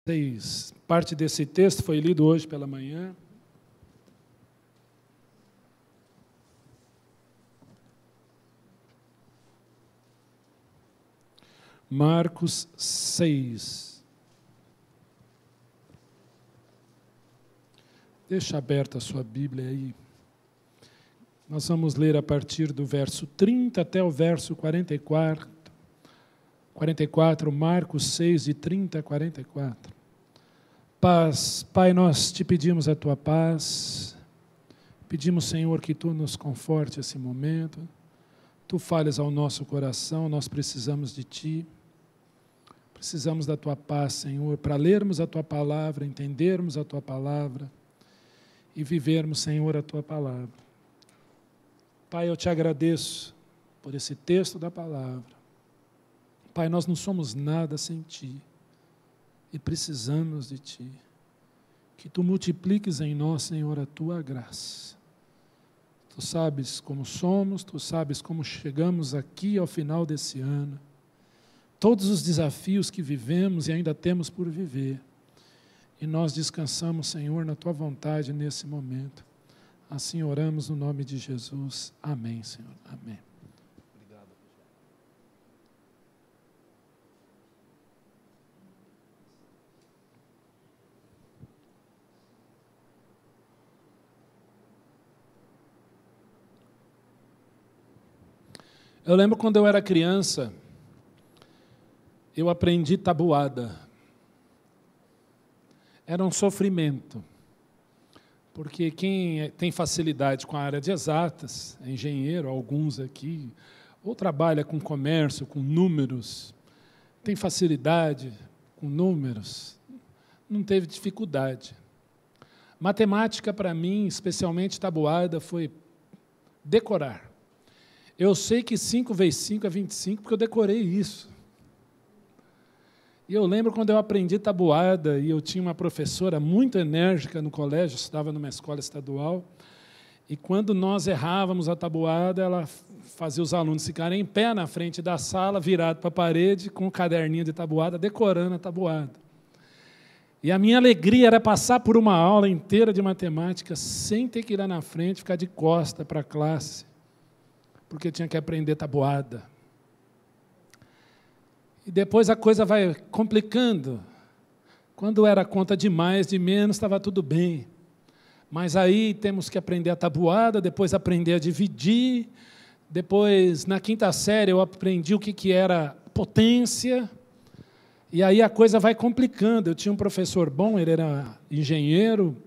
6. Parte desse texto foi lido hoje pela manhã. Marcos 6. Deixa aberta a sua Bíblia aí. Nós vamos ler a partir do verso 30 até o verso 44. 44, Marcos 6, de 30 a 44. Paz, Pai, nós te pedimos a tua paz. Pedimos, Senhor, que tu nos conforte esse momento. Tu fales ao nosso coração, nós precisamos de ti. Precisamos da tua paz, Senhor, para lermos a tua palavra, entendermos a tua palavra e vivermos, Senhor, a tua palavra. Pai, eu te agradeço por esse texto da palavra. Pai, nós não somos nada sem ti e precisamos de ti. Que tu multipliques em nós, Senhor, a tua graça. Tu sabes como somos, tu sabes como chegamos aqui ao final desse ano. Todos os desafios que vivemos e ainda temos por viver. E nós descansamos, Senhor, na tua vontade nesse momento. Assim oramos no nome de Jesus. Amém, Senhor. Amém. Obrigado. Eu lembro quando eu era criança, eu aprendi tabuada. Era um sofrimento, porque quem tem facilidade com a área de exatas, é engenheiro, alguns aqui, ou trabalha com comércio, com números, tem facilidade com números, não teve dificuldade. Matemática, para mim, especialmente tabuada, foi decorar. Eu sei que 5 vezes 5 é 25, porque eu decorei isso. E eu lembro quando eu aprendi tabuada, e eu tinha uma professora muito enérgica no colégio, eu estudava numa escola estadual, e quando nós errávamos a tabuada, ela fazia os alunos ficarem em pé na frente da sala, virado para a parede, com um caderninho de tabuada, decorando a tabuada. E a minha alegria era passar por uma aula inteira de matemática, sem ter que ir lá na frente, ficar de costa para a classe, porque eu tinha que aprender tabuada. E depois a coisa vai complicando. Quando era conta de mais, de menos, estava tudo bem. Mas aí temos que aprender a tabuada, depois aprender a dividir. Depois, na 5ª série, eu aprendi o que era potência. E aí a coisa vai complicando. Eu tinha um professor bom, ele era engenheiro.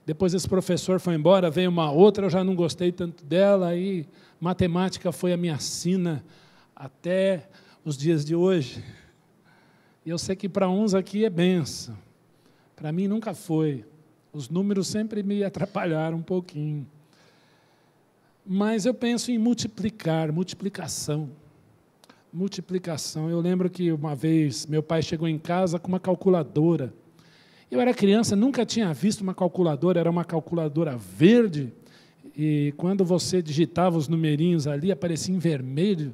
Depois esse professor foi embora, veio uma outra, eu já não gostei tanto dela. Aí matemática foi a minha sina até os dias de hoje. E eu sei que para uns aqui é benção. Para mim nunca foi. Os números sempre me atrapalharam um pouquinho. Mas eu penso em multiplicar, multiplicação. Multiplicação. Eu lembro que uma vez meu pai chegou em casa com uma calculadora. Eu era criança, nunca tinha visto uma calculadora, era uma calculadora verde. E quando você digitava os numerinhos ali, aparecia em vermelho.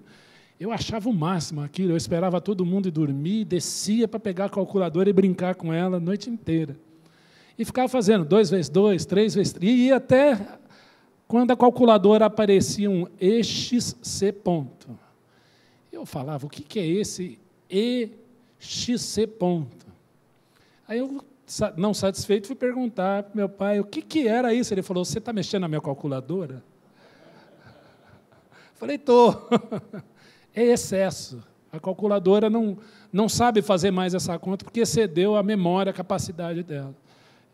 Eu achava o máximo aquilo, eu esperava todo mundo ir dormir, descia para pegar a calculadora e brincar com ela a noite inteira. E ficava fazendo 2 vezes 2, 3 vezes 3, e ia até quando a calculadora aparecia um EXC ponto. Eu falava, o que é esse EXC ponto? Aí eu, não satisfeito, fui perguntar para meu pai, o que era isso? Ele falou, você está mexendo na minha calculadora? Falei, estou. É excesso. A calculadora não sabe fazer mais essa conta porque excedeu a memória, a capacidade dela.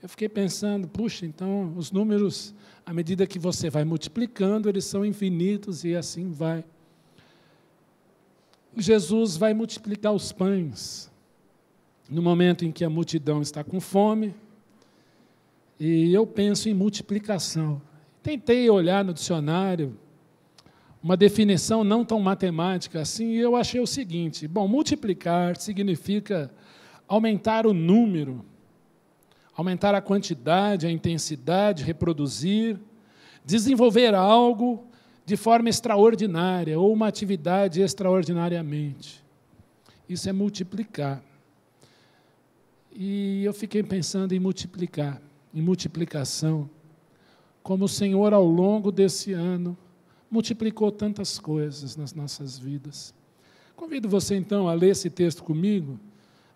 Eu fiquei pensando, puxa, então os números, à medida que você vai multiplicando, eles são infinitos e assim vai. Jesus vai multiplicar os pães no momento em que a multidão está com fome, e eu penso em multiplicação. Tentei olhar no dicionário, uma definição não tão matemática assim, e eu achei o seguinte, bom, multiplicar significa aumentar o número, aumentar a quantidade, a intensidade, reproduzir, desenvolver algo de forma extraordinária, ou uma atividade extraordinariamente. Isso é multiplicar. E eu fiquei pensando em multiplicar, em multiplicação, como o Senhor, ao longo desse ano, multiplicou tantas coisas nas nossas vidas. Convido você, então, a ler esse texto comigo.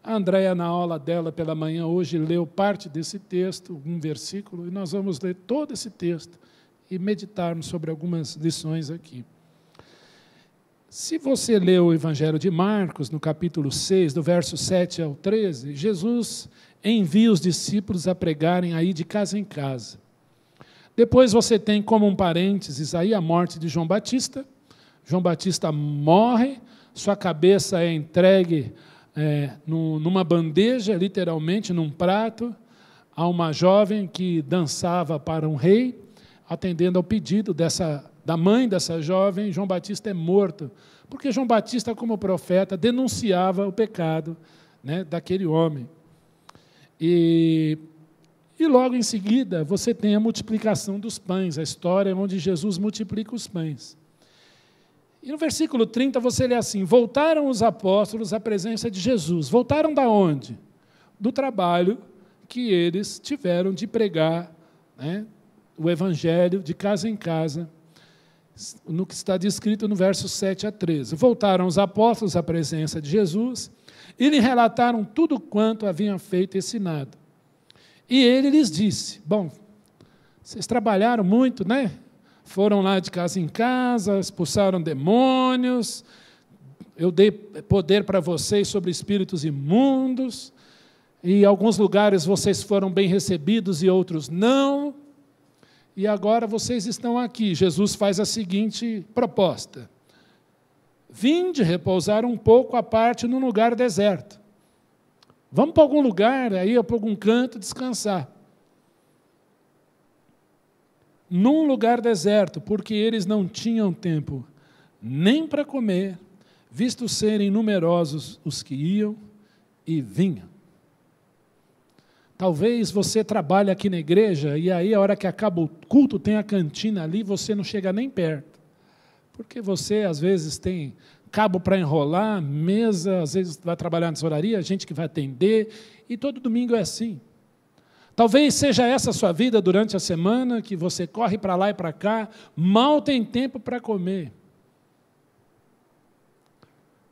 A Andréia, na aula dela pela manhã, hoje, leu parte desse texto, um versículo, e nós vamos ler todo esse texto e meditarmos sobre algumas lições aqui. Se você lê o Evangelho de Marcos, no capítulo 6, do verso 7 ao 13, Jesus envia os discípulos a pregarem aí de casa em casa. Depois você tem como um parênteses aí a morte de João Batista. João Batista morre, sua cabeça é entregue numa bandeja, literalmente num prato, a uma jovem que dançava para um rei, atendendo ao pedido da mãe dessa jovem. João Batista é morto, porque João Batista, como profeta, denunciava o pecado, né, daquele homem. E logo em seguida, você tem a multiplicação dos pães, a história onde Jesus multiplica os pães. E no versículo 30 você lê assim: voltaram os apóstolos à presença de Jesus. Voltaram da onde? Do trabalho que eles tiveram de pregar, né, o Evangelho de casa em casa, no que está descrito no verso 7 a 13. Voltaram os apóstolos à presença de Jesus e lhe relataram tudo quanto haviam feito e ensinado. E ele lhes disse: bom, vocês trabalharam muito, né? Foram lá de casa em casa, expulsaram demônios, eu dei poder para vocês sobre espíritos imundos, e em alguns lugares vocês foram bem recebidos e outros não, e agora vocês estão aqui. Jesus faz a seguinte proposta: vinde repousar um pouco à parte num lugar deserto. Vamos para algum lugar, aí para algum canto descansar. Num lugar deserto, porque eles não tinham tempo nem para comer, visto serem numerosos os que iam e vinham. Talvez você trabalhe aqui na igreja e aí a hora que acaba o culto tem a cantina ali, você não chega nem perto. Porque você às vezes tem cabo para enrolar, mesa, às vezes vai trabalhar na tesouraria, gente que vai atender, e todo domingo é assim. Talvez seja essa a sua vida durante a semana, que você corre para lá e para cá, mal tem tempo para comer.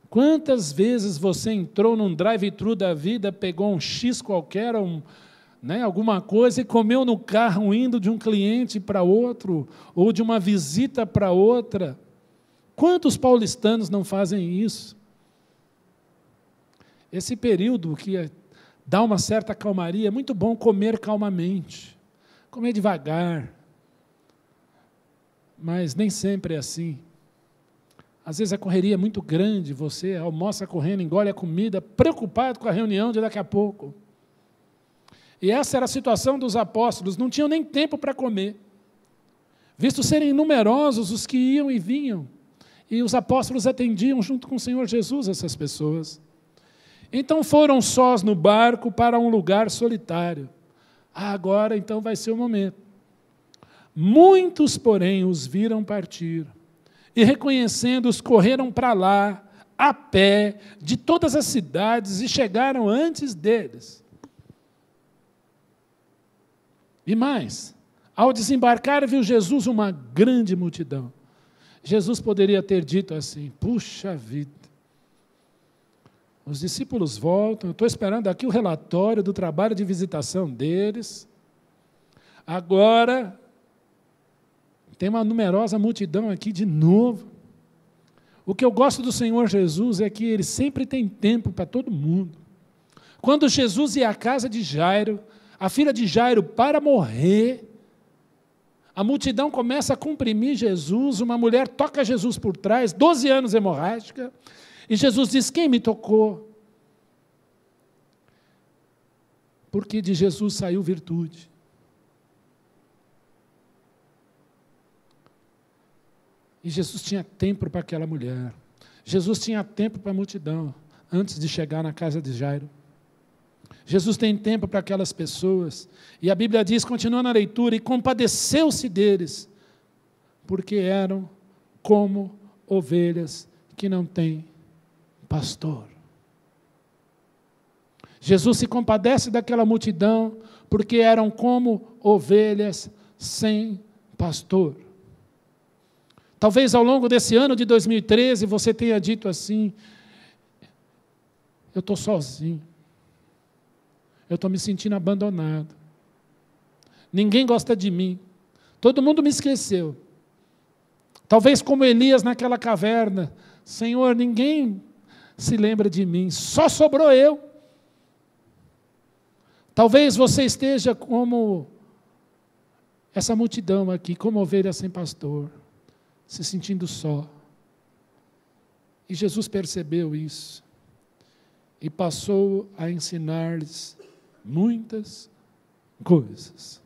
Quantas vezes você entrou num drive-thru da vida, pegou um X qualquer, alguma coisa, e comeu no carro indo de um cliente para outro, ou de uma visita para outra? Quantos paulistanos não fazem isso? Esse período que dá uma certa calmaria, é muito bom comer calmamente, comer devagar, mas nem sempre é assim. Às vezes a correria é muito grande, você almoça correndo, engole a comida, preocupado com a reunião de daqui a pouco. E essa era a situação dos apóstolos, não tinham nem tempo para comer, visto serem numerosos os que iam e vinham, e os apóstolos atendiam junto com o Senhor Jesus essas pessoas. Então foram sós no barco para um lugar solitário. Agora então vai ser o momento. Muitos, porém, os viram partir, e reconhecendo-os, correram para lá, a pé, de todas as cidades, e chegaram antes deles. E mais, ao desembarcar, viu Jesus uma grande multidão. Jesus poderia ter dito assim: puxa vida, os discípulos voltam, eu estou esperando aqui o relatório do trabalho de visitação deles. Agora, tem uma numerosa multidão aqui de novo. O que eu gosto do Senhor Jesus é que Ele sempre tem tempo para todo mundo. Quando Jesus ia à casa de Jairo, a filha de Jairo para morrer, a multidão começa a comprimir Jesus, uma mulher toca Jesus por trás, 12 anos hemorrágica, e Jesus diz: quem me tocou? Porque de Jesus saiu virtude. E Jesus tinha tempo para aquela mulher. Jesus tinha tempo para a multidão, antes de chegar na casa de Jairo. Jesus tem tempo para aquelas pessoas. E a Bíblia diz, continuando a leitura, e compadeceu-se deles, porque eram como ovelhas que não têm pastor. Jesus se compadece daquela multidão, porque eram como ovelhas sem pastor. Talvez ao longo desse ano de 2013 você tenha dito assim: eu estou sozinho, eu estou me sentindo abandonado, ninguém gosta de mim, todo mundo me esqueceu. Talvez como Elias naquela caverna: Senhor, ninguém se lembra de mim, só sobrou eu. Talvez você esteja como essa multidão aqui, como ovelha sem pastor, se sentindo só. E Jesus percebeu isso e passou a ensinar-lhes muitas coisas.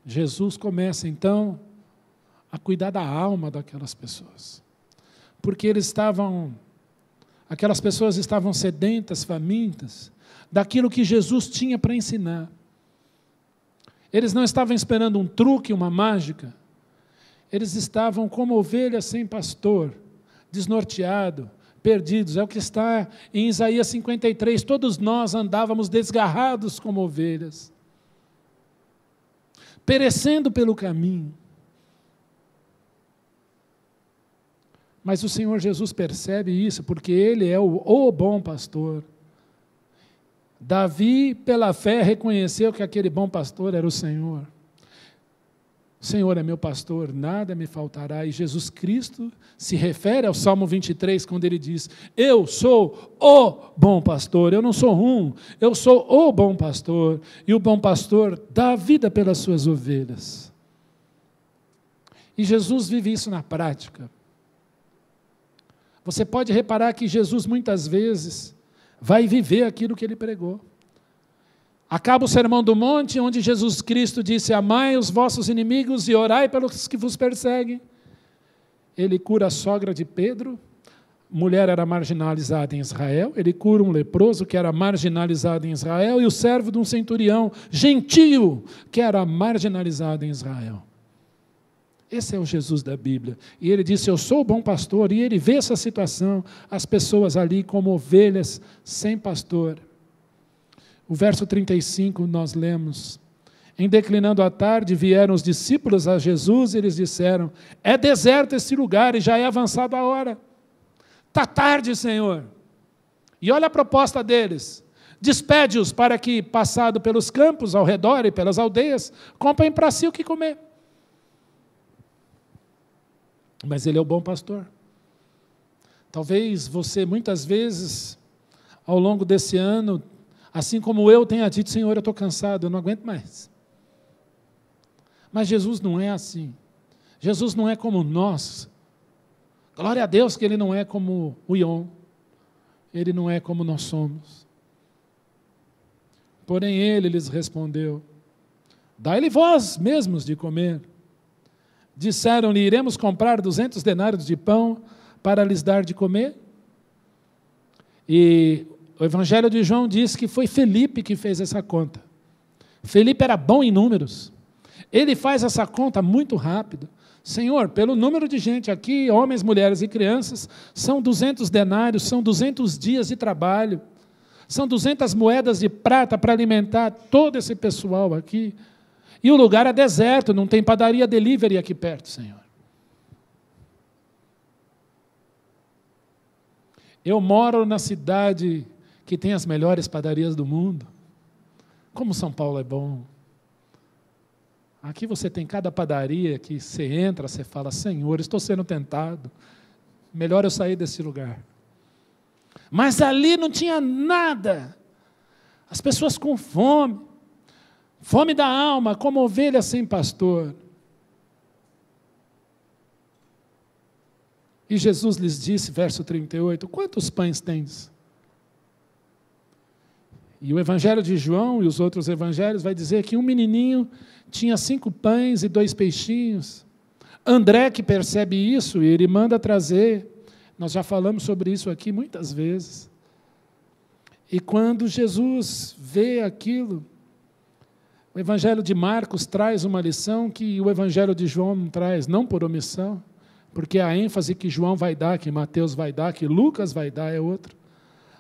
Jesus começa então a cuidar da alma daquelas pessoas, porque aquelas pessoas estavam sedentas, famintas daquilo que Jesus tinha para ensinar. Eles não estavam esperando um truque, uma mágica. Eles estavam como ovelhas sem pastor, desnorteados, perdidos. É o que está em Isaías 53. Todos nós andávamos desgarrados como ovelhas, perecendo pelo caminho. Mas o Senhor Jesus percebe isso, porque Ele é o bom pastor. Davi, pela fé, reconheceu que aquele bom pastor era o Senhor. O Senhor é meu pastor, nada me faltará. E Jesus Cristo se refere ao Salmo 23, quando ele diz: eu sou o bom pastor, eu não sou um, eu sou o bom pastor. E o bom pastor dá a vida pelas suas ovelhas. E Jesus vive isso na prática. Você pode reparar que Jesus muitas vezes vai viver aquilo que ele pregou. Acaba o Sermão do Monte, onde Jesus Cristo disse: amai os vossos inimigos e orai pelos que vos perseguem. Ele cura a sogra de Pedro, mulher era marginalizada em Israel. Ele cura um leproso que era marginalizado em Israel, e o servo de um centurião gentio que era marginalizado em Israel. Esse é o Jesus da Bíblia. E ele disse: eu sou o bom pastor. E ele vê essa situação, as pessoas ali como ovelhas sem pastor. O verso 35 nós lemos: em declinando a tarde, vieram os discípulos a Jesus e eles disseram: é deserto esse lugar e já é avançada a hora. Está tarde, Senhor. E olha a proposta deles: despede-os para que, passado pelos campos ao redor e pelas aldeias, comprem para si o que comer. Mas ele é o bom pastor. Talvez você, muitas vezes, ao longo desse ano, assim como eu, tenha dito: Senhor, eu estou cansado, eu não aguento mais. Mas Jesus não é assim. Jesus não é como nós. Glória a Deus que Ele não é como o Ion. Ele não é como nós somos. Porém Ele lhes respondeu: dai-lhe vós mesmos de comer. Disseram-lhe: iremos comprar 200 denários de pão para lhes dar de comer? E o Evangelho de João diz que foi Felipe que fez essa conta. Felipe era bom em números. Ele faz essa conta muito rápido. Senhor, pelo número de gente aqui, homens, mulheres e crianças, são 200 denários, são 200 dias de trabalho, são 200 moedas de prata para alimentar todo esse pessoal aqui. E o lugar é deserto, não tem padaria delivery aqui perto, Senhor. Eu moro na cidade que tem as melhores padarias do mundo. Como São Paulo é bom. Aqui você tem cada padaria que você entra, você fala: Senhor, estou sendo tentado. Melhor eu sair desse lugar. Mas ali não tinha nada. As pessoas com fome. Fome da alma, como ovelha sem pastor. E Jesus lhes disse, verso 38, quantos pães tens? E o Evangelho de João e os outros evangelhos vai dizer que um menininho tinha 5 pães e 2 peixinhos. André, que percebe isso, e ele manda trazer. Nós já falamos sobre isso aqui muitas vezes. E quando Jesus vê aquilo, o Evangelho de Marcos traz uma lição que o Evangelho de João não traz, não por omissão, porque a ênfase que João vai dar, que Mateus vai dar, que Lucas vai dar é outra.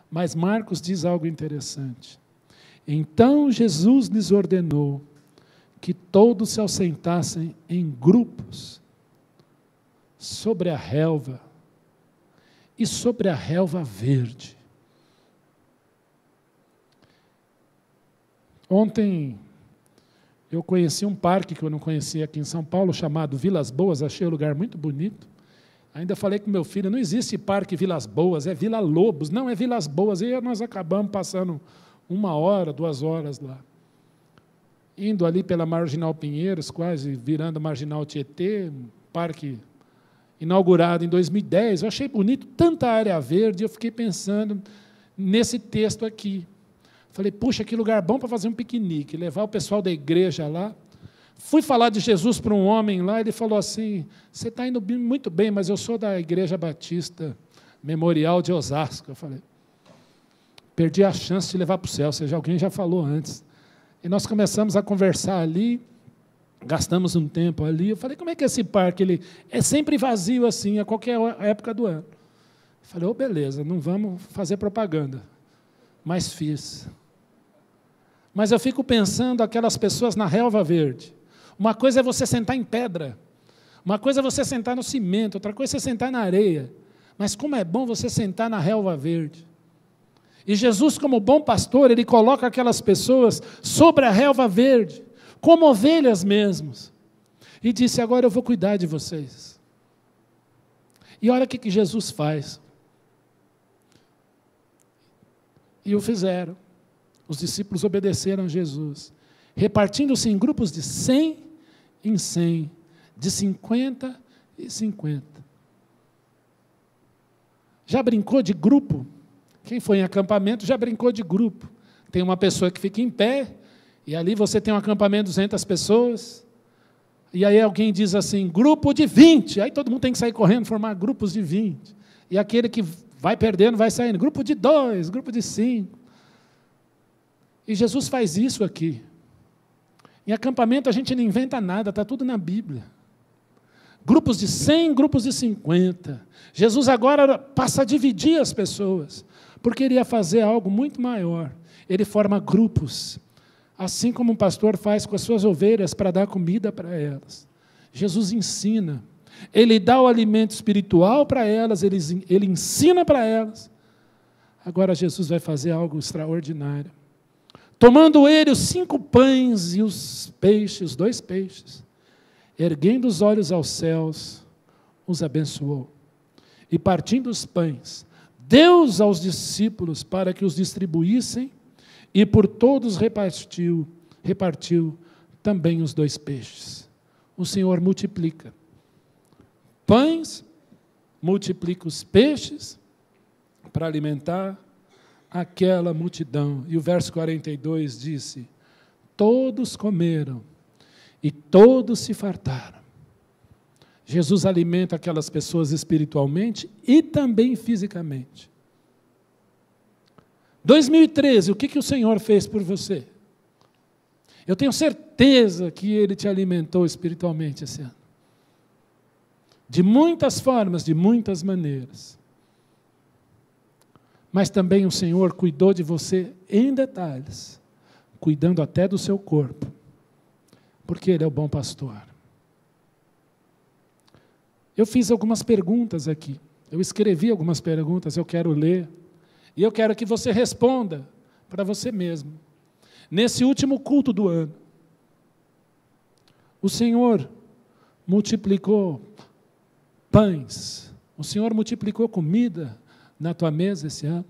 Mas Marcos diz algo interessante. Então Jesus lhes ordenou que todos se assentassem em grupos sobre a relva e sobre a relva verde. Ontem eu conheci um parque que eu não conhecia aqui em São Paulo, chamado Vilas Boas, achei o lugar muito bonito. Ainda falei com meu filho, não existe parque Vilas Boas, é Vila Lobos. Não, é Vilas Boas. E nós acabamos passando 1 hora, 2 horas lá. Indo ali pela Marginal Pinheiros, quase virando a Marginal Tietê, um parque inaugurado em 2010. Eu achei bonito, tanta área verde, eu fiquei pensando nesse texto aqui. Falei, puxa, que lugar bom para fazer um piquenique, levar o pessoal da igreja lá. Fui falar de Jesus para um homem lá, ele falou assim, você está indo muito bem, mas eu sou da Igreja Batista Memorial de Osasco. Eu falei, perdi a chance de levar para o céu, ou seja, alguém já falou antes. E nós começamos a conversar ali, gastamos um tempo ali. Eu falei, como é que é esse parque? Ele é sempre vazio assim, a qualquer época do ano. Eu falei, beleza, não vamos fazer propaganda. Mas fiz. Mas eu fico pensando aquelas pessoas na relva verde. Uma coisa é você sentar em pedra, uma coisa é você sentar no cimento, outra coisa é você sentar na areia. Mas como é bom você sentar na relva verde. E Jesus, como bom pastor, ele coloca aquelas pessoas sobre a relva verde, como ovelhas mesmos. E disse, agora eu vou cuidar de vocês. E olha o que Jesus faz. E o fizeram. Os discípulos obedeceram a Jesus, repartindo-se em grupos de 100 em 100, de 50 e 50. Já brincou de grupo? Quem foi em acampamento já brincou de grupo. Tem uma pessoa que fica em pé, e ali você tem um acampamento de 200 pessoas, e aí alguém diz assim, grupo de 20, aí todo mundo tem que sair correndo, formar grupos de 20. E aquele que vai perdendo vai saindo, grupo de 2, grupo de 5. E Jesus faz isso aqui. Em acampamento a gente não inventa nada, está tudo na Bíblia. Grupos de 100, grupos de 50. Jesus agora passa a dividir as pessoas, porque ele ia fazer algo muito maior. Ele forma grupos, assim como um pastor faz com as suas ovelhas para dar comida para elas. Jesus ensina. Ele dá o alimento espiritual para elas, ele ensina para elas. Agora Jesus vai fazer algo extraordinário. Tomando ele os 5 pães e os 2 peixes, erguendo os olhos aos céus, os abençoou. E partindo os pães, deu-os aos discípulos para que os distribuíssem, e por todos repartiu também os 2 peixes. O Senhor multiplica pães, multiplica os peixes para alimentar aquela multidão. E o verso 42 disse, todos comeram e todos se fartaram. Jesus alimenta aquelas pessoas espiritualmente e também fisicamente. 2013, o que o Senhor fez por você? Eu tenho certeza que Ele te alimentou espiritualmente esse ano. De muitas formas, de muitas maneiras. Mas também o Senhor cuidou de você em detalhes, cuidando até do seu corpo, porque Ele é o bom pastor. Eu fiz algumas perguntas aqui, eu escrevi algumas perguntas, eu quero ler, e eu quero que você responda para você mesmo. Nesse último culto do ano, o Senhor multiplicou pães, o Senhor multiplicou comida na tua mesa esse ano?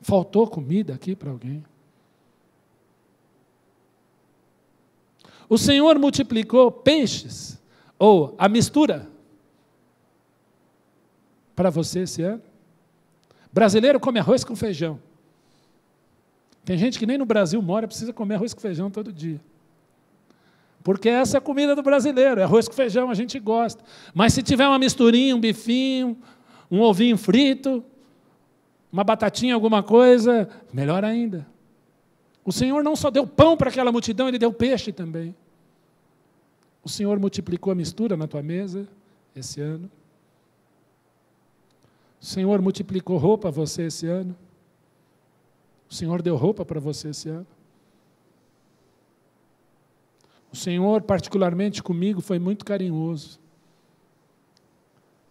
Faltou comida aqui para alguém? O Senhor multiplicou peixes, ou a mistura, para você esse ano? Brasileiro come arroz com feijão. Tem gente que nem no Brasil mora, precisa comer arroz com feijão todo dia. Porque essa é a comida do brasileiro, é arroz com feijão, a gente gosta. Mas se tiver uma misturinha, um bifinho, um ovinho frito, uma batatinha, alguma coisa, melhor ainda. O Senhor não só deu pão para aquela multidão, Ele deu peixe também. O Senhor multiplicou a mistura na tua mesa esse ano. O Senhor multiplicou roupa a você esse ano? O Senhor deu roupa para você esse ano? O Senhor, particularmente comigo, foi muito carinhoso.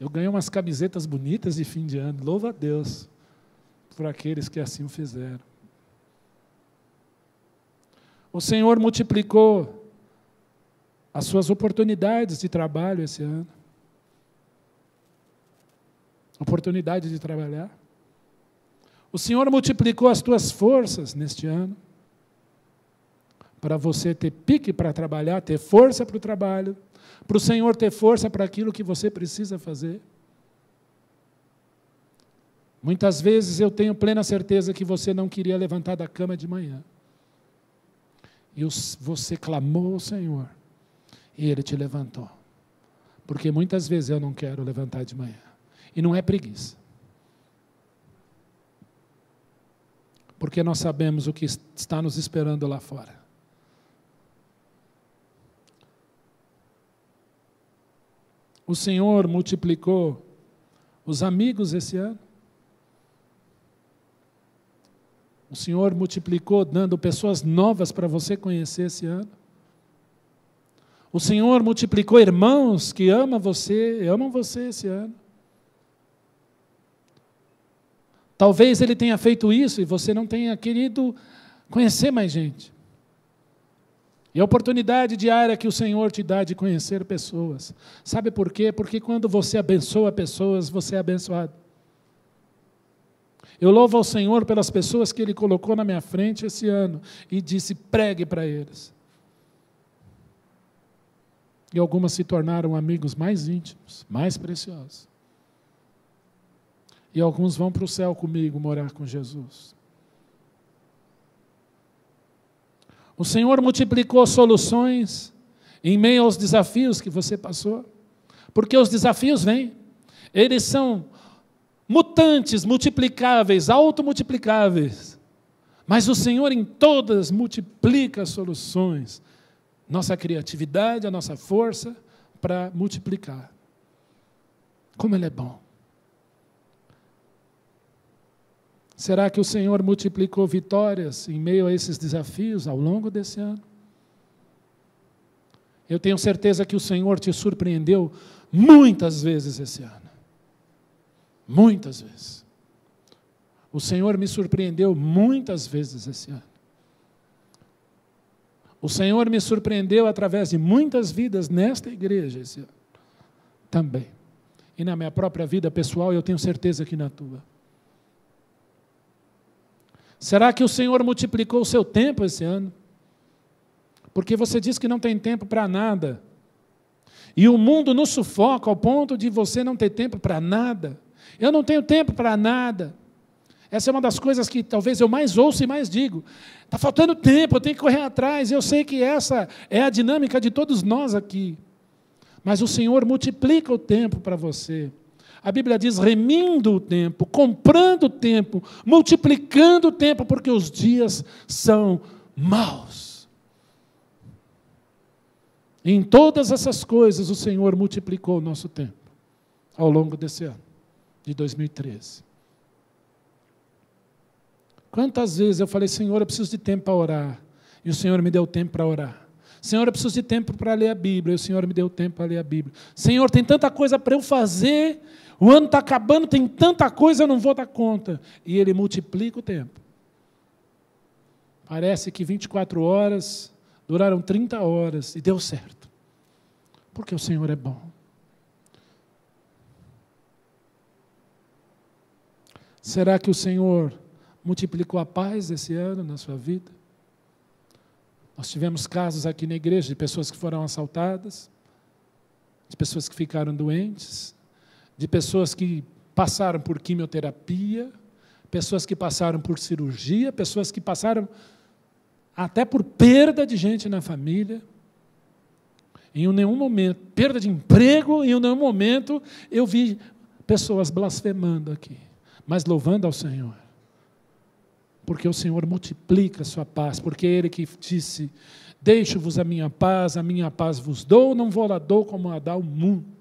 Eu ganhei umas camisetas bonitas de fim de ano. Louva a Deus por aqueles que assim o fizeram. O Senhor multiplicou as suas oportunidades de trabalho esse ano. Oportunidade de trabalhar. O Senhor multiplicou as tuas forças neste ano, para você ter pique para trabalhar, ter força para o trabalho, para o Senhor ter força para aquilo que você precisa fazer. Muitas vezes eu tenho plena certeza que você não queria levantar da cama de manhã. E você clamou ao Senhor, e Ele te levantou. Porque muitas vezes eu não quero levantar de manhã. E não é preguiça. Porque nós sabemos o que está nos esperando lá fora. O Senhor multiplicou os amigos esse ano. O Senhor multiplicou dando pessoas novas para você conhecer esse ano. O Senhor multiplicou irmãos que amam você esse ano. Talvez Ele tenha feito isso e você não tenha querido conhecer mais gente. E a oportunidade diária que o Senhor te dá de conhecer pessoas. Sabe por quê? Porque quando você abençoa pessoas, você é abençoado. Eu louvo ao Senhor pelas pessoas que Ele colocou na minha frente esse ano e disse, pregue para eles. E algumas se tornaram amigos mais íntimos, mais preciosos. E alguns vão para o céu comigo morar com Jesus. O Senhor multiplicou soluções em meio aos desafios que você passou. Porque os desafios vêm. Eles são mutantes, multiplicáveis, automultiplicáveis. Mas o Senhor em todas multiplica soluções. Nossa criatividade, a nossa força para multiplicar. Como Ele é bom. Será que o Senhor multiplicou vitórias em meio a esses desafios ao longo desse ano? Eu tenho certeza que o Senhor te surpreendeu muitas vezes esse ano. Muitas vezes. O Senhor me surpreendeu muitas vezes esse ano. O Senhor me surpreendeu através de muitas vidas nesta igreja esse ano. Também. E na minha própria vida pessoal, eu tenho certeza que na tua. Será que o Senhor multiplicou o seu tempo esse ano? Porque você diz que não tem tempo para nada. E o mundo nos sufoca ao ponto de você não ter tempo para nada. Eu não tenho tempo para nada. Essa é uma das coisas que talvez eu mais ouço e mais digo. Está faltando tempo, eu tenho que correr atrás. Eu sei que essa é a dinâmica de todos nós aqui. Mas o Senhor multiplica o tempo para você. A Bíblia diz remindo o tempo, comprando o tempo, multiplicando o tempo, porque os dias são maus. E em todas essas coisas o Senhor multiplicou o nosso tempo, ao longo desse ano, de 2013. Quantas vezes eu falei, Senhor, eu preciso de tempo para orar, e o Senhor me deu tempo para orar. Senhor, eu preciso de tempo para ler a Bíblia, e o Senhor me deu tempo para ler a Bíblia. Senhor, tem tanta coisa para eu fazer, o ano está acabando, tem tanta coisa, eu não vou dar conta. E Ele multiplica o tempo. Parece que 24 horas duraram 30 horas e deu certo. Porque o Senhor é bom. Será que o Senhor multiplicou a paz esse ano na sua vida? Nós tivemos casos aqui na igreja de pessoas que foram assaltadas, de pessoas que ficaram doentes, de pessoas que passaram por quimioterapia, pessoas que passaram por cirurgia, pessoas que passaram até por perda de gente na família. Em nenhum momento, perda de emprego, em nenhum momento eu vi pessoas blasfemando aqui, mas louvando ao Senhor. Porque o Senhor multiplica a sua paz, porque Ele que disse, deixo-vos a minha paz vos dou, não vou lá dou como a dá o mundo.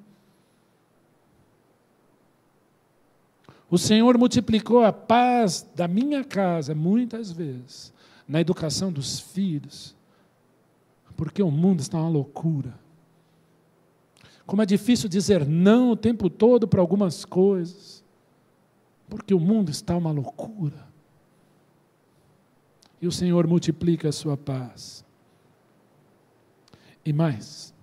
O Senhor multiplicou a paz da minha casa, muitas vezes, na educação dos filhos, porque o mundo está uma loucura. Como é difícil dizer não o tempo todo para algumas coisas, porque o mundo está uma loucura. E o Senhor multiplica a sua paz. E mais,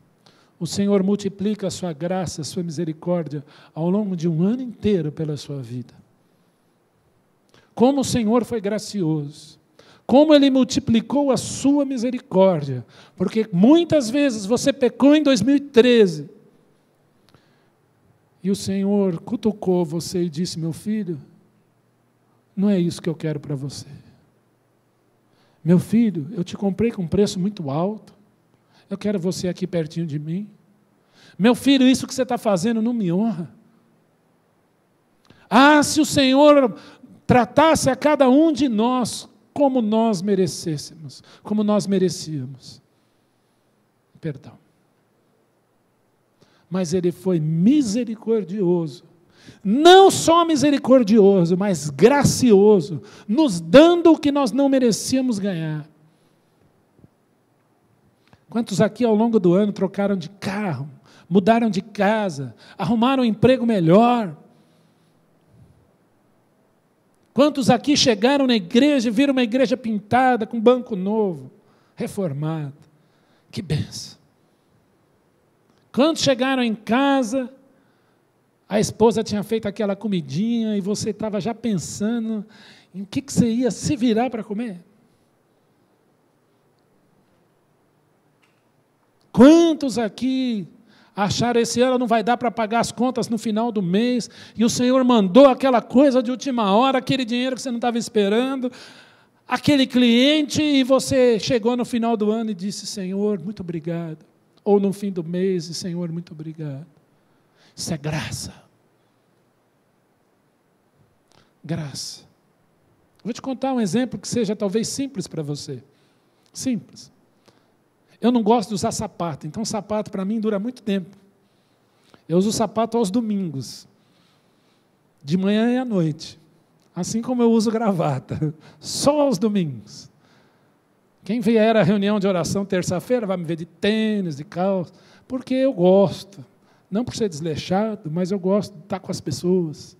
o Senhor multiplica a sua graça, a sua misericórdia ao longo de um ano inteiro pela sua vida. Como o Senhor foi gracioso, como Ele multiplicou a sua misericórdia, porque muitas vezes você pecou em 2013, e o Senhor cutucou você e disse: meu filho, não é isso que eu quero para você. Meu filho, eu te comprei com um preço muito alto, eu quero você aqui pertinho de mim. Meu filho, isso que você está fazendo não me honra. Ah, se o Senhor tratasse a cada um de nós como nós merecêssemos, como nós merecíamos. Perdão. Mas Ele foi misericordioso. Não só misericordioso, mas gracioso, nos dando o que nós não merecíamos ganhar. Quantos aqui ao longo do ano trocaram de carro, mudaram de casa, arrumaram um emprego melhor? Quantos aqui chegaram na igreja e viram uma igreja pintada, com banco novo, reformado? Que bênção! Quantos chegaram em casa, a esposa tinha feito aquela comidinha e você estava já pensando em que você ia se virar para comer? Quantos aqui acharam esse ano não vai dar para pagar as contas no final do mês, e o Senhor mandou aquela coisa de última hora, aquele dinheiro que você não estava esperando, aquele cliente, e você chegou no final do ano e disse: Senhor, muito obrigado. Ou no fim do mês, e Senhor, muito obrigado. Isso é graça. Graça. Vou te contar um exemplo que seja talvez simples para você. Simples. Eu não gosto de usar sapato, então sapato para mim dura muito tempo. Eu uso sapato aos domingos, de manhã e à noite, assim como eu uso gravata, só aos domingos. Quem vier à reunião de oração terça-feira vai me ver de tênis, de calça, porque eu gosto, não por ser desleixado, mas eu gosto de estar com as pessoas,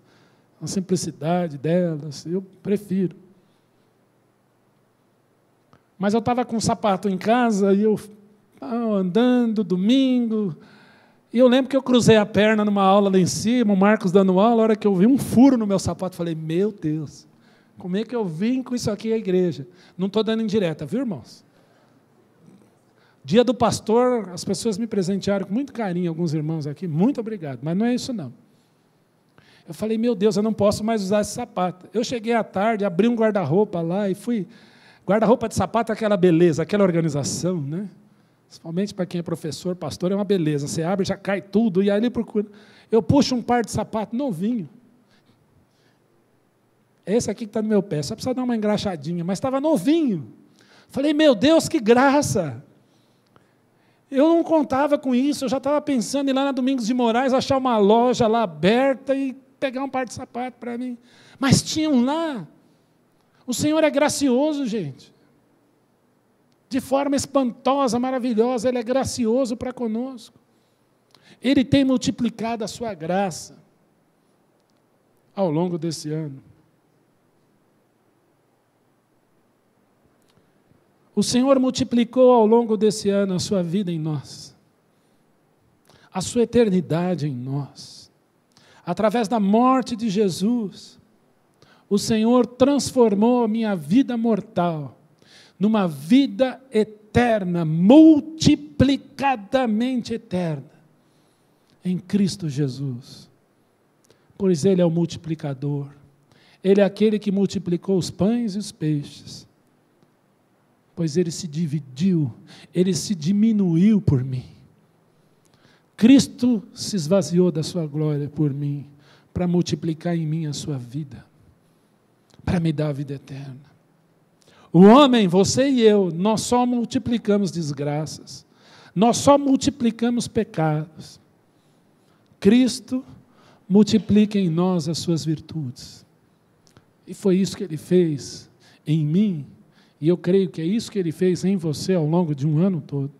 a simplicidade delas, eu prefiro. Mas eu estava com um sapato em casa, e eu andando, domingo, e eu lembro que eu cruzei a perna numa aula lá em cima, o Marcos dando aula, a hora que eu vi um furo no meu sapato, falei: meu Deus, como é que eu vim com isso aqui à igreja? Não estou dando indireta, viu, irmãos? Dia do pastor, as pessoas me presentearam com muito carinho, alguns irmãos aqui, muito obrigado, mas não é isso não. Eu falei: meu Deus, eu não posso mais usar esse sapato. Eu cheguei à tarde, abri um guarda-roupa lá e fui... Guarda-roupa de sapato é aquela beleza, aquela organização, né? Principalmente para quem é professor, pastor, é uma beleza. Você abre, já cai tudo, e ali procura. Eu puxo um par de sapato novinho. Esse aqui que está no meu pé, só precisa dar uma engraxadinha, mas estava novinho. Falei: meu Deus, que graça! Eu não contava com isso, eu já estava pensando em ir lá na Domingos de Moraes, achar uma loja lá aberta e pegar um par de sapato para mim. Mas tinham lá. O Senhor é gracioso, gente. De forma espantosa, maravilhosa, Ele é gracioso para conosco. Ele tem multiplicado a sua graça ao longo desse ano. O Senhor multiplicou ao longo desse ano a sua vida em nós, a sua eternidade em nós. Através da morte de Jesus, o Senhor transformou a minha vida mortal numa vida eterna, multiplicadamente eterna, em Cristo Jesus. Pois Ele é o multiplicador. Ele é aquele que multiplicou os pães e os peixes. Pois Ele se dividiu, Ele se diminuiu por mim. Cristo se esvaziou da sua glória por mim, para multiplicar em mim a sua vida, para me dar a vida eterna. O homem, você e eu, nós só multiplicamos desgraças, nós só multiplicamos pecados. Cristo multiplique em nós as suas virtudes. E foi isso que Ele fez em mim, e eu creio que é isso que Ele fez em você ao longo de um ano todo.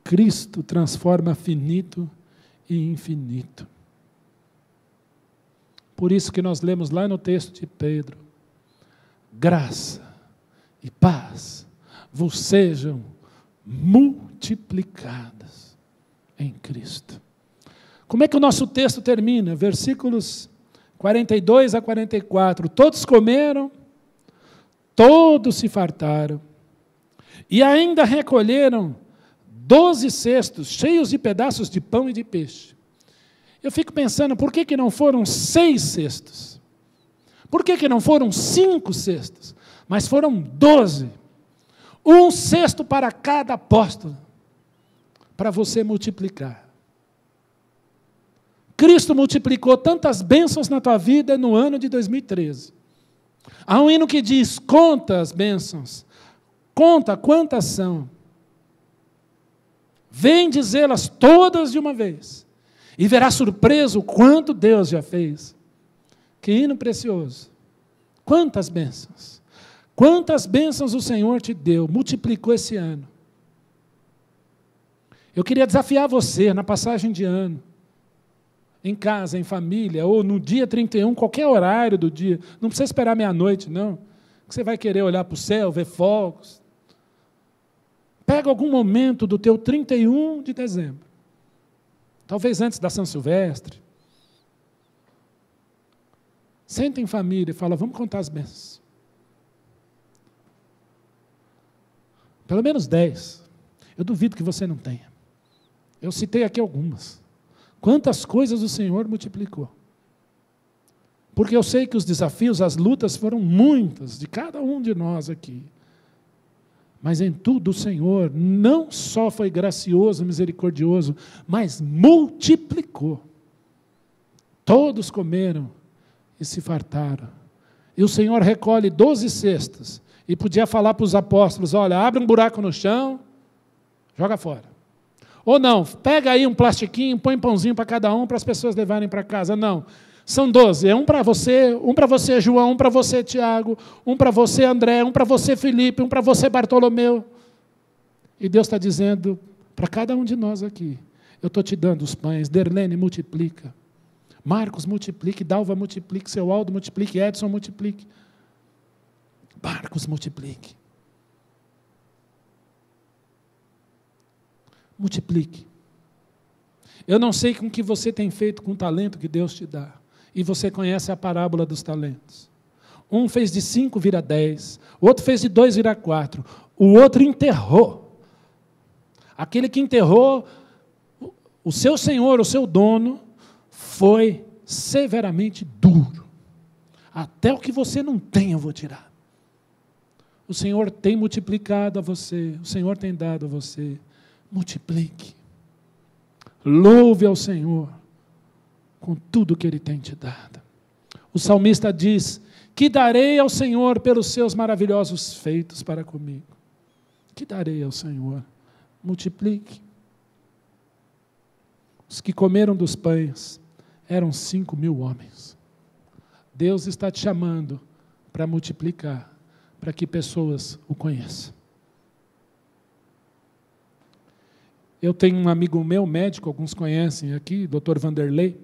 Cristo transforma finito e infinito. Por isso que nós lemos lá no texto de Pedro: graça e paz vos sejam multiplicadas em Cristo. Como é que o nosso texto termina? Versículos 42 a 44. Todos comeram, todos se fartaram, e ainda recolheram 12 cestos cheios de pedaços de pão e de peixe. Eu fico pensando, por que não foram 6 cestos? Por que não foram 5 cestos? Mas foram 12. Um cesto para cada apóstolo, para você multiplicar. Cristo multiplicou tantas bênçãos na tua vida no ano de 2013. Há um hino que diz: conta as bênçãos, conta quantas são. Vem dizê-las todas de uma vez, e verá surpreso o quanto Deus já fez. Que hino precioso. Quantas bênçãos. Quantas bênçãos o Senhor te deu, multiplicou esse ano. Eu queria desafiar você na passagem de ano, em casa, em família, ou no dia 31, qualquer horário do dia. Não precisa esperar meia-noite, não. Que você vai querer olhar para o céu, ver fogos. Pega algum momento do teu 31 de dezembro. Talvez antes da São Silvestre. Senta em família e fala: vamos contar as bênçãos. Pelo menos 10. Eu duvido que você não tenha. Eu citei aqui algumas. Quantas coisas o Senhor multiplicou. Porque eu sei que os desafios, as lutas foram muitas, de cada um de nós aqui. Mas em tudo o Senhor não só foi gracioso, misericordioso, mas multiplicou. Todos comeram e se fartaram. E o Senhor recolhe 12 cestos. E podia falar para os apóstolos: olha, abre um buraco no chão, joga fora. Ou não, pega aí um plastiquinho, põe pãozinho para cada um, para as pessoas levarem para casa. Não, são 12. É um para você, João, um para você, Tiago, um para você, André, um para você, Felipe, um para você, Bartolomeu. E Deus está dizendo para cada um de nós aqui: eu estou te dando os pães. Derlene, multiplica. Marcos, multiplique. Dalva, multiplique. Seu Aldo, multiplique. Edson, multiplique. Marcos, multiplique. Multiplique. Eu não sei com o que você tem feito com o talento que Deus te dá. E você conhece a parábola dos talentos. Um fez de 5 vira 10. O outro fez de 2 vira 4. O outro enterrou. Aquele que enterrou, o seu senhor, o seu dono, foi severamente duro. Até o que você não tem eu vou tirar. O Senhor tem multiplicado a você. O Senhor tem dado a você. Multiplique. Louve ao Senhor com tudo que Ele tem te dado. O salmista diz: que darei ao Senhor pelos seus maravilhosos feitos para comigo. Que darei ao Senhor? Multiplique. Os que comeram dos pães eram 5.000 homens. Deus está te chamando para multiplicar, para que pessoas o conheçam. Eu tenho um amigo meu, médico, alguns conhecem aqui, Dr. Vanderlei,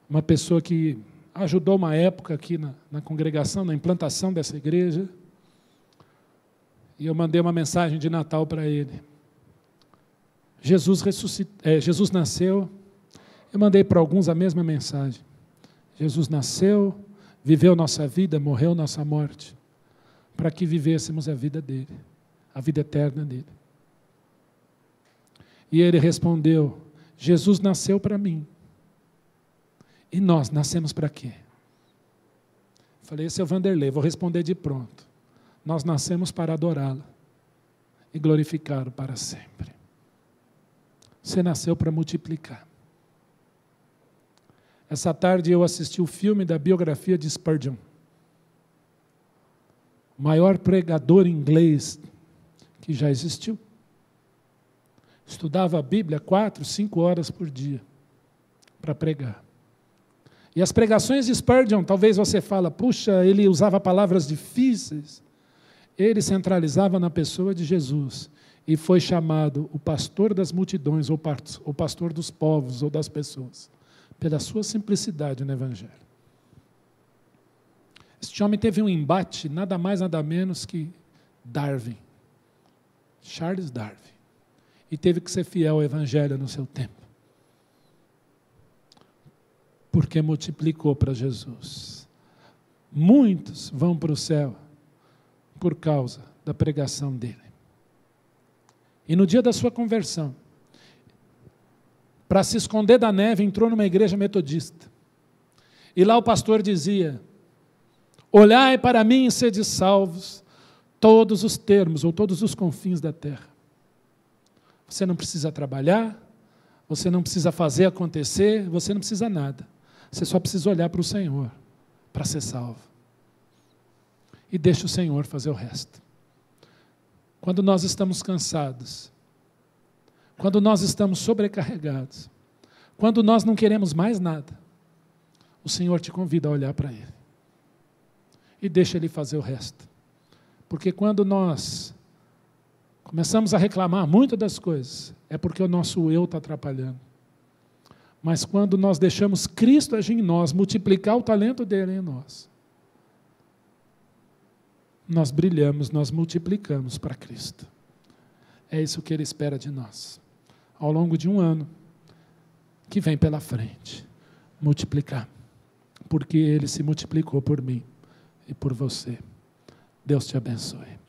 uma pessoa que ajudou uma época aqui na congregação, na implantação dessa igreja, e eu mandei uma mensagem de Natal para ele. Jesus nasceu, eu mandei para alguns a mesma mensagem. Jesus nasceu, viveu nossa vida, morreu nossa morte, para que vivêssemos a vida dele, a vida eterna dele. E ele respondeu: Jesus nasceu para mim. E nós nascemos para quê? Falei: esse é o Vanderlei, vou responder de pronto. Nós nascemos para adorá-lo e glorificá-lo para sempre. Você nasceu para multiplicar. Essa tarde eu assisti o filme da biografia de Spurgeon, o maior pregador inglês que já existiu. Estudava a Bíblia 4, 5 horas por dia. para pregar. E as pregações de Spurgeon, talvez você fala, puxa, ele usava palavras difíceis. Ele centralizava na pessoa de Jesus e foi chamado o pastor das multidões, ou o pastor dos povos ou das pessoas, pela sua simplicidade no Evangelho. Este homem teve um embate, nada mais, nada menos que Darwin, Charles Darwin, e teve que ser fiel ao Evangelho no seu tempo. Porque multiplicou para Jesus. Muitos vão para o céu por causa da pregação dele. E no dia da sua conversão, para se esconder da neve, entrou numa igreja metodista. E lá o pastor dizia, olhai para mim e sede salvos, todos os termos ou todos os confins da terra. Você não precisa trabalhar, você não precisa fazer acontecer, você não precisa nada. Você só precisa olhar para o Senhor, para ser salvo. E deixa o Senhor fazer o resto. Quando nós estamos cansados, quando nós estamos sobrecarregados, quando nós não queremos mais nada, o Senhor te convida a olhar para Ele. E deixa Ele fazer o resto. Porque quando nós começamos a reclamar muito das coisas, é porque o nosso eu está atrapalhando. Mas quando nós deixamos Cristo agir em nós, multiplicar o talento dele em nós, nós brilhamos, nós multiplicamos para Cristo. É isso que Ele espera de nós. Ao longo de um ano que vem pela frente, multiplicar. Porque Ele se multiplicou por mim e por você. Deus te abençoe.